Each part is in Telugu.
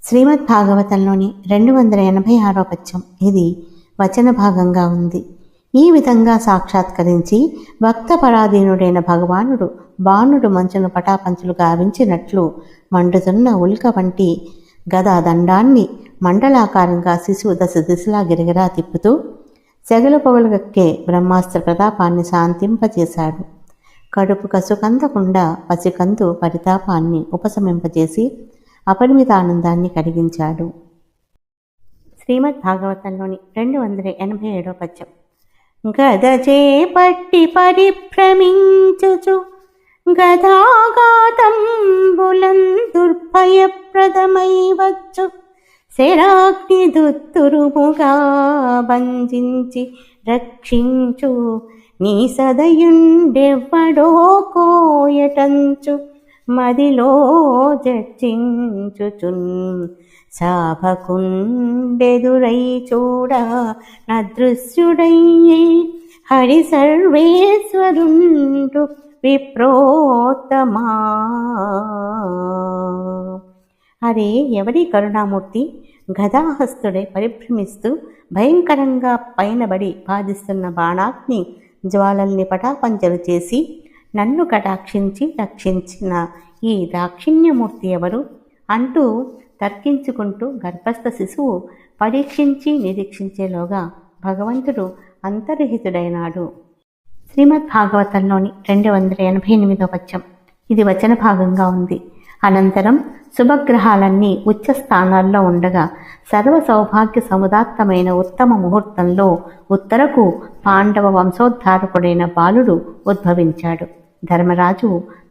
శ్రీమద్ భాగవతంలోని 286వ పద్యం. ఇది వచన భాగంగా ఉంది. ఈ విధంగా సాక్షాత్కరించి భక్తపరాధీనుడైన భగవానుడు బాణుడు మంచును పటాపంచులు గావించినట్లు మండుతున్న ఉల్క వంటి గదా దండాన్ని మండలాకారంగా శిశువు దశలా గిరగిరా తిప్పుతూ సెగలు పొగలుగక్కే బ్రహ్మాస్త్ర ప్రతాపాన్ని శాంతింపజేశాడు. కడుపు కసుకందకుండా పసికందు పరితాపాన్ని ఉపశమింపజేసి అపరిమిత ఆనందాన్ని కలిగించాడు. శ్రీమద్ భాగవతంలోని 287వ పద్యం. గదచేపట్టి పరిభ్రమించుచు గదాఘాతంబులం దుర్భయప్రదమై వచ్చు శరాగ్ని దుత్తురుముగా బంధించి రక్షించు నీ సదయుండెవ్వడో కోయటంచు మదిలో జర్చించుచున్ శాపకుండెదురై చూడ నదృశ్యుడయ్యే హరి సర్వేశ్వరుండు విప్రోత్తమా. అరే, ఎవరి కరుణామూర్తి గదాహస్తుడై పరిభ్రమిస్తూ భయంకరంగా పైనబడి బాధిస్తున్న బాణాగ్ని జ్వాలల్ని పటాపంచలు చేసి నన్ను కటాక్షించి రక్షించిన ఈ దాక్షిణ్యమూర్తి ఎవరు అంటూ తర్కించుకుంటూ గర్భస్థ శిశువు పరీక్షించి నిరీక్షించేలోగా భగవంతుడు అంతర్హితుడైనాడు. శ్రీమద్ భాగవతంలోని 288వ పద్యం. ఇది వచన భాగంగా ఉంది. అనంతరం శుభగ్రహాలన్నీ ఉచ్చ స్థానాల్లో ఉండగా సర్వ సౌభాగ్య సముదాత్తమైన ఉత్తమ ముహూర్తంలో ఉత్తరకు పాండవ వంశోద్ధారకుడైన బాలుడు ఉద్భవించాడు. ధర్మరాజు,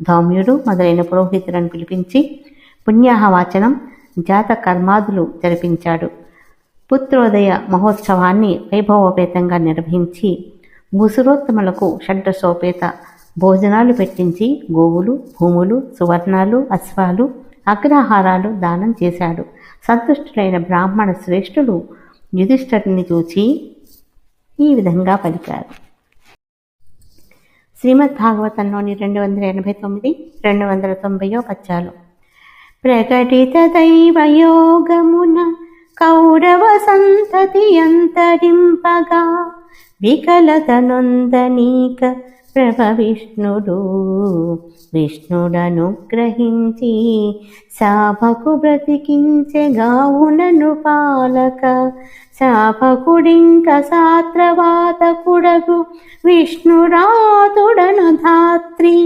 ధౌమ్యుడు మొదలైన పురోహితులను పిలిపించి పుణ్యాహవాచనం, జాత కర్మాదులు జరిపించాడు. పుత్రోదయ మహోత్సవాన్ని వైభవోపేతంగా నిర్వహించి భూసురోత్తములకు షడ్రసోపేత భోజనాలు పెట్టించి గోవులు, భూములు, సువర్ణాలు, అశ్వాలు, అగ్రహారాలు దానం చేశాడు. సంతుష్టులైన బ్రాహ్మణ శ్రేష్ఠులు యుధిష్ఠిరుని చూచి ఈ విధంగా పలికారు. శ్రీమద్ భాగవతంలోని 289, 290వ పద్యాలు. ప్రకటిత దైవయోగమున కౌరవ సంతతి అంతరింపగా వికలత నొందనీక ప్రభ విష్ణుడనుగ్రహించి శాపకు బ్రతికించెగావునను పాలక శాపకుడింక సాత్రవాతకుడగు విష్ణురాతుడను ధాత్రి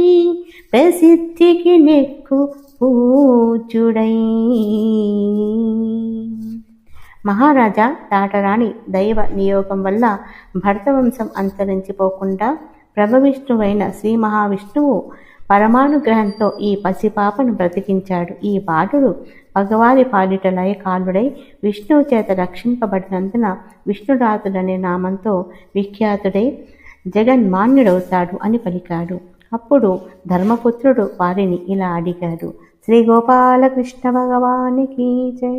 ప్రసిద్ధికి నెక్కు పూజ్యుడై. మహారాజా, దాటరాని దైవ నియోగం వల్ల భరతవంశం అంతరించిపోకుండా ప్రభవిష్ణువైన శ్రీ మహావిష్ణువు పరమానుగ్రహంతో ఈ పసిపాపను బ్రతికించాడు. ఈ బాలుడు భగవారి పాలిట లయకాలుడై విష్ణువు చేత రక్షింపబడినందున విష్ణురాతుడనే నామంతో విఖ్యాతుడై జగన్మాన్యుడవుతాడు అని పలికాడు. అప్పుడు ధర్మపుత్రుడు వారిని ఇలా అడిగాడు. శ్రీ గోపాలకృష్ణ భగవానికి జై.